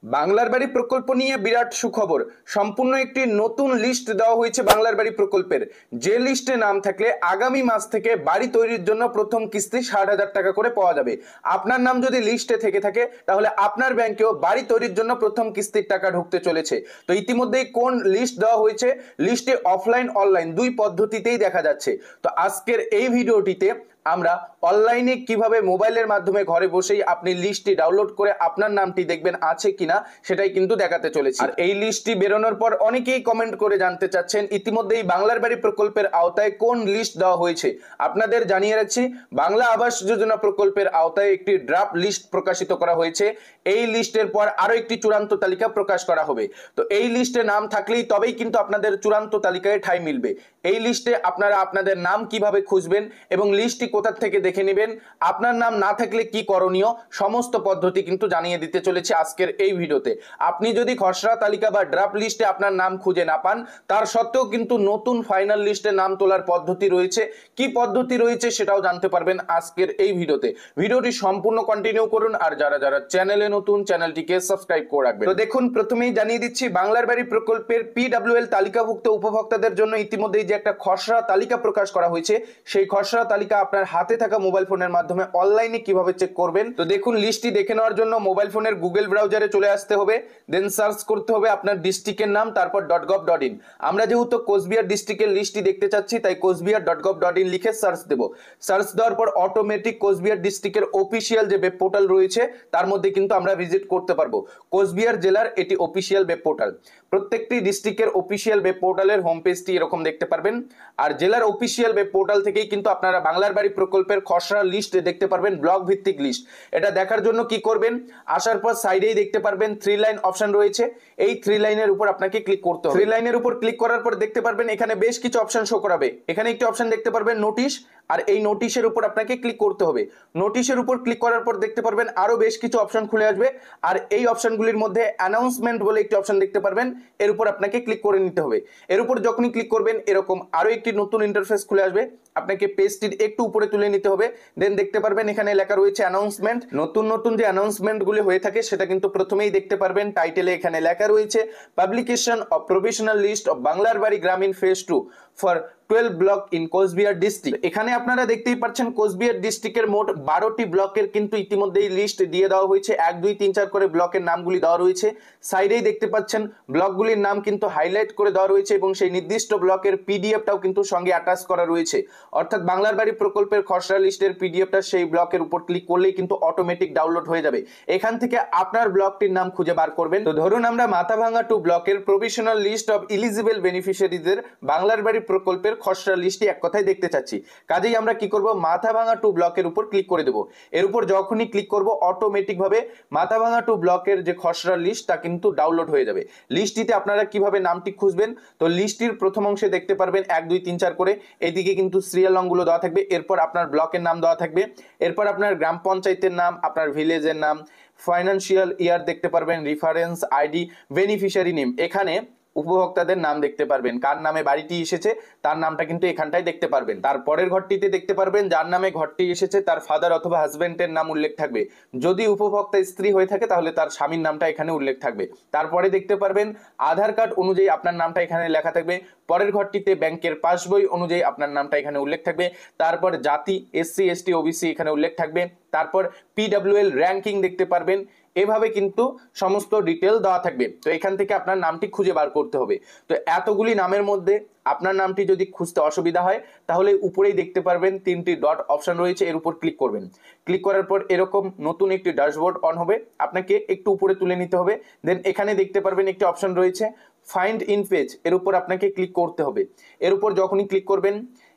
বাংলার বাড়ি প্রকল্প নিয়ে বিরাট সুখবর। সম্পূর্ণ একটি নতুন লিস্ট দেওয়া হয়েছে বাংলার বাড়ি প্রকল্পের, যে লিস্টে নাম থাকলে আগামী মাস থেকে বাড়ি তৈরির জন্য প্রথম কিস্তি ৬০,০০০ টাকা করে পাওয়া যাবে। আপনার নাম যদি লিস্টে থেকে থাকে তাহলে আপনার ব্যাংকেও বাড়ি তৈরির জন্য প্রথম কিস্তির টাকা ঢুকতে চলেছে। তো ইতিমধ্যেই কোন লিস্ট দেওয়া হয়েছে, লিস্টে অফলাইন অনলাইন দুই পদ্ধতিতেই দেখা যাচ্ছে। তো আজকের এই ভিডিওটিতে আমরা অনলাইনে কিভাবে মোবাইলের মাধ্যমে ঘরে বসেই আপনি লিস্টটি ডাউনলোড করে আপনার নামটি দেখবেন আছে কিনা সেটাই কিন্তু দেখাতে চলেছি। আর এই লিস্টটি বেরোনোর পর অনেকেই কমেন্ট করে জানতে চাচ্ছেন ইতিমধ্যেই বাংলার বাড়ি প্রকল্পের আওতায় কোন লিস্ট দেওয়া হয়েছে। আপনাদের জানিয়ে রাখছি, বাংলা আবাস যোজনা প্রকল্পের আওতায় একটি ড্রাফট লিস্ট প্রকাশিত করা হয়েছে। এই লিস্টের পর আরো একটি চূড়ান্ত তালিকা প্রকাশ করা হবে। তো এই লিস্টে নাম থাকলেই তবেই কিন্তু আপনাদের চূড়ান্ত তালিকায় ঠাঁই মিলবে। এই লিস্টে আপনারা আপনাদের নাম কিভাবে খুঁজবেন এবং লিস্টটি কোথা থেকে দেখে নেবেন, আপনার নাম না থাকলে কি করণীয়, সমস্ত পদ্ধতি কিন্তু জানিয়ে দিতে চলেছে আজকের এই ভিডিওতে। আপনি যদি খসড়া তালিকা বা ড্রাফট লিস্টে আপনার নাম খুঁজে না পান, তার সত্ত্বেও কিন্তু নতুন ফাইনাল লিস্টে নাম তোলার পদ্ধতি রয়েছে। কি পদ্ধতি রয়েছে সেটাও জানতে পারবেন আজকের এই ভিডিওতে। ভিডিওটি সম্পূর্ণ কন্টিনিউ করুন, আর যারা যারা চ্যানেলে নতুন চ্যানেলটিকে সাবস্ক্রাইব করে রাখবেন। তো দেখুন, প্রথমেই জানিয়ে দিচ্ছি বাংলার বাড়ি প্রকল্পের PWL তালিকাভুক্ত উপভোক্তাদের জন্য ইতিমধ্যেই যে একটা খসড়া তালিকা প্রকাশ করা হয়েছে, সেই খসড়া তালিকা আপনার হাতে থাকা মোবাইল ফোনের মাধ্যমে অনলাইনে কিভাবে চেক করবেন। তো দেখুন, লিস্টটি দেখে নেওয়ার জন্য মোবাইল ফোনের গুগল ব্রাউজারে চলে আসতে হবে, দেন সার্চ করতে হবে আপনার ডিস্ট্রিক্টের নাম, তারপর .gov.in। আমরা যেহেতু কোচবিহার ডিস্ট্রিক্টের লিস্টটি দেখতে চাচ্ছি, তাই কোচবিহার.gov.in লিখে সার্চ দেব। সার্চ দেওয়ার পর অটোমেটিক কোচবিহার ডিস্ট্রিক্টের অফিসিয়াল যে ওয়েব পোর্টাল রয়েছে তার মধ্যে কিন্তু আমরা ভিজিট করতে পারবো। কোচবিহার জেলার এটি অফিসিয়াল ওয়েব পোর্টাল। প্রত্যেকটি ডিস্ট্রিক্টের অফিসিয়াল ওয়েব পোর্টালের হোম পেজটি এরকম দেখতে পারবেন। আর জেলার অফিসিয়াল ওয়েব পোর্টাল থেকেই কিন্তু আপনারা বাংলার বাড়ি প্রকল্পের খসড়া লিস্ট দেখতে পারবেন, ব্লক ভিত্তিক লিস্ট। এটা দেখার জন্য কি করবেন, আসার পর সাইডেই দেখতে পারবেন 3 লাইন অপশন রয়েছে। এই 3 লাইনের উপর আপনাকে ক্লিক করতে হবে। 3 লাইনের উপর ক্লিক করার পর দেখতে পারবেন এখানে বেশ কিছু অপশন শো করাবে। এখানে একটি অপশন দেখতে পারবেন নোটিশ, আর এই নোটিশের উপর আপনাকে ক্লিক করতে হবে। নোটিশের উপর ক্লিক করার পর দেখতে পারবেন আরো বেশ কিছু অপশন খুলে আসবে, আর এই অপশনগুলির মধ্যে অ্যানাউন্সমেন্ট বলে একটি অপশন দেখতে পারবেন, এর উপর আপনাকে ক্লিক করে নিতে হবে। এর উপর যখনই ক্লিক করবেন এরকম আরো একটি নতুন ইন্টারফেস খুলে আসবে, আপনাকে পেজটির একটু উপরে তুলে নিতে হবে। দেন দেখতে পারবেন এখানে লেখা রয়েছে অ্যানাউন্সমেন্ট। নতুন নতুন যে অ্যানাউন্সমেন্ট গুলি হয়ে থাকে সেটা কিন্তু প্রথমেই দেখতে পারবেন। টাইটেলে এখানে লেখা রয়েছে publication of provisional list of বাংলার বাড়ি গ্রামীণ phase 2 for 12 block in Cooch Behar district. এখানে আপনারা দেখতেই পাচ্ছেন কোচবিহার ডিস্ট্রিক্টের মোট 12টি ব্লকের কিন্তু ইতিমধ্যেই লিস্ট দিয়ে দেওয়া হয়েছে। 1 2 3 4 করে ব্লকের নামগুলি দেওয়া রয়েছে। সাইডেই দেখতে পাচ্ছেন ব্লকগুলির নাম কিন্তু হাইলাইট করে দেওয়া রয়েছে এবং সেই নির্দিষ্ট ব্লকের পিডিএফটাও কিন্তু সঙ্গে অ্যাটাচ করা রয়েছে। অর্থাৎ বাংলার বাড়ি প্রকল্পের খসড়া লিস্টের পিডিএফটা সেই ব্লকের উপর ক্লিক করলেই কিন্তু অটোমেটিক ডাউনলোড হয়ে যাবে। এখান থেকে আপনার ব্লকটির নাম খুঁজে বার করবেন। তো ধরুন আমরা মাথাভাঙা 2 ব্লকের প্রভিশনাল লিস্ট অফ এলিজিবল বেনিফিশিয়ারিদের বাংলার বাড়ি প্রকল্পের খসড়া লিস্টটি এক কথায় দেখতে চাচ্ছি। কাজেই আমরা কি করব, মাথাভাঙা 2 ব্লকের উপর ক্লিক করে দেব। এর উপর যখনই ক্লিক করব অটোমেটিক ভাবে মাথাভাঙা 2 ব্লকের যে খসড়া লিস্ট তা কিন্তু ডাউনলোড হয়ে যাবে। লিস্টটিতে আপনারা কিভাবে নামটি খুঁজবেন, তো লিস্টটির প্রথম অংশে দেখতে পারবেন 1 2 3 4 করে, এদিকে কিন্তু সিরিয়াল নম্বরগুলো দেওয়া থাকবে। এরপর আপনার ব্লকের নাম দেওয়া থাকবে, এরপর আপনার গ্রাম পঞ্চায়েতের নাম, আপনার ভিলেজের নাম, ফাইন্যান্সিয়াল ইয়ার দেখতে পারবেন, রেফারেন্স আইডি, বেনিফিশিয়ারি নেম। এখানে উপভোক্তাদের নাম দেখতে পারবেন, কার নামে বাড়িটি এসেছে তার নামটা কিন্তু এখানটায় দেখতে পারবেন। তারপরের ঘরটিতে দেখতে পারবেন যার নামে ঘরটি এসেছে তার ফাদার অথবা হাজবেন্ডের নাম উল্লেখ থাকবে। যদি উপভোক্তা স্ত্রী হয়ে থাকে তাহলে তার স্বামীর নামটা এখানে উল্লেখ থাকবে। তারপরে দেখতে পারবেন আধার কার্ড অনুযায়ী আপনার নামটা এখানে লেখা থাকবে। পরের ঘরটিতে ব্যাংকের পাসবই অনুযায়ী আপনার নামটা এখানে উল্লেখ থাকবে। তারপর জাতি SC ST OBC এখানে উল্লেখ থাকবে। তারপর PWL র্যাঙ্কিং দেখতে পারবেন। এভাবে কিন্তু সমস্ত ডিটেল দেওয়া থাকবে। তো এখান থেকে আপনার নামটি খুঁজে বার করতে হবে। তো এতগুলি নামের মধ্যে আপনার নামটি যদি খুঁজতে অসুবিধা হয় তাহলে উপরেই দেখতে পারবেন 3টি ডট অপশন রয়েছে, এর উপর ক্লিক করবেন। ক্লিক করার পর এরকম নতুন একটি ড্যাশবোর্ড অন হবে, আপনাকে একটু উপরে তুলে নিতে হবে। দেন এখানে দেখতে পারবেন একটি অপশন রয়েছে ফাইন্ড ইন পেজ, এর উপর আপনাকে ক্লিক করতে হবে। এর উপর যখনই ক্লিক করবেন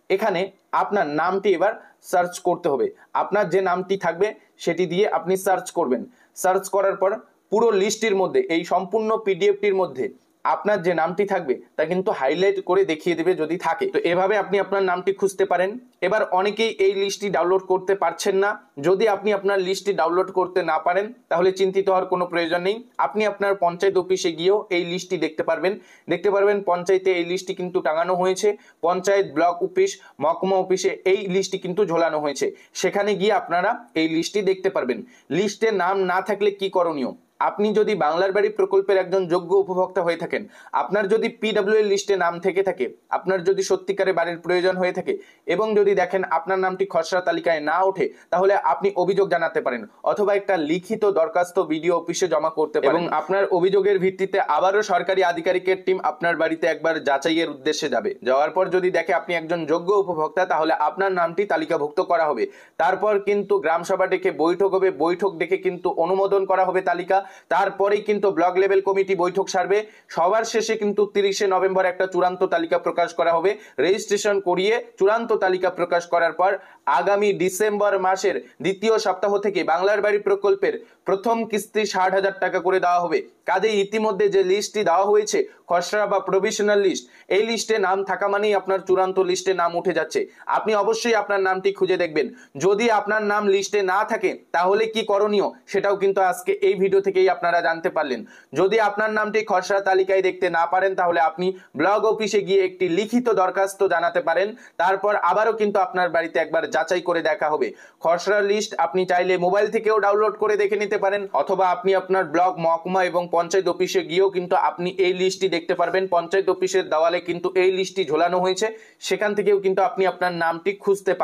এখানে আপনার নামটি এবার সার্চ করতে হবে। আপনার যে নামটি থাকবে সেটি দিয়ে আপনি সার্চ করবেন। সার্চ করার পর পুরো লিস্টটির মধ্যে, এই সম্পূর্ণ পিডিএফটির মধ্যে আপনার যে নামটি থাকবে তা কিন্তু হাইলাইট করে দেখিয়ে দেবে যদি থাকে। তো এভাবে আপনি আপনার নামটি খুঁজতে পারেন। এবার অনেকেই এই লিস্টটি ডাউনলোড করতে পারছেন না। যদি আপনি আপনার লিস্টটি ডাউনলোড করতে না পারেন তাহলে চিন্তিত হওয়ার কোনো প্রয়োজন নেই। আপনি আপনার পঞ্চায়েত অফিসে গিয়েও এই লিস্টটি দেখতে পারবেন। পঞ্চায়েতে এই লিস্টটি কিন্তু টাঙানো হয়েছে। পঞ্চায়েত, ব্লক অফিস, মহকুমা অফিসে এই লিস্টটি কিন্তু ঝোলানো হয়েছে। সেখানে গিয়ে আপনারা এই লিস্টটি দেখতে পারবেন। লিস্টে নাম না থাকলে কি করণীয়, আপনি যদি বাংলার বাড়ি প্রকল্পের একজন যোগ্য উপভোক্তা হয়ে থাকেন, আপনার যদি পিডব্লিউএল লিস্টে নাম থেকে থাকে, আপনার যদি সত্যিকারে বাড়ির প্রয়োজন হয়ে থাকে এবং যদি দেখেন আপনার নামটি খসড়া তালিকায় না ওঠে, তাহলে আপনি অভিযোগ জানাতে পারেন অথবা একটা লিখিত দরখাস্ত বিডিও অফিসে জমা করতে পারেন এবং আপনার অভিযোগের ভিত্তিতে আবারও সরকারি আধিকারিকের টিম আপনার বাড়িতে একবার যাচাইয়ের উদ্দেশ্যে যাবে। যাওয়ার পর যদি দেখে আপনি একজন যোগ্য উপভোক্তা, তাহলে আপনার নামটি তালিকাভুক্ত করা হবে। তারপর কিন্তু গ্রামসভা ডেকে বৈঠক হবে, বৈঠক ডেকে কিন্তু অনুমোদন করা হবে তালিকা। তারপরেই কিন্তু ব্লক লেভেল কমিটি বৈঠক সারবে। সবার শেষে কিন্তু 30শে নভেম্বর একটা চূড়ান্ত তালিকা প্রকাশ করা হবে। রেজিস্ট্রেশন করিয়ে চূড়ান্ত তালিকা প্রকাশ করার পর আগামী ডিসেম্বর মাসের দ্বিতীয় সপ্তাহ থেকে বাংলার বাড়ি প্রকল্পের প্রথম কিস্তি 60,000 টাকা করে দেওয়া হবে। কাজেই ইতিমধ্যে যে লিস্টটি দেওয়া হয়েছে খসড়া বা প্রভিশনাল লিস্ট, এই লিস্টে নাম থাকা মানেই আপনার চূড়ান্ত লিস্টে নাম উঠে যাচ্ছে। আপনি অবশ্যই আপনার নামটি খুঁজে দেখবেন। যদি আপনার নাম লিস্টে না থাকে তাহলে কি করণীয় সেটাও কিন্তু আজকে এই ভিডিও থেকেই আপনারা জানতে পারলেন। যদি আপনার নামটি খসড়া তালিকায় দেখতে না পারেন, তাহলে আপনি ব্লক অফিসে গিয়ে একটি লিখিত দরখাস্ত জানাতে পারেন। তারপর আবারও কিন্তু আপনার বাড়িতে একবার যাচাই করে দেখা হবে। খসড়া লিস্ট আপনি চাইলে মোবাইল থেকেও ডাউনলোড করে দেখে নিতে পারেন, অথবা আপনি আপনার ব্লক, মহকুমা এবং পঞ্চায়েত অফিসে গিয়েও কিন্তু আপনি এই লিস্টটি দেখতে পারবেন। পঞ্চায়েত অফিসের দেওয়ালে কিন্তু এই লিস্টটি ঝোলানো হয়েছে, সেখান থেকেও কিন্তু আপনি আপনার নামটি খুঁজতে পারবেন।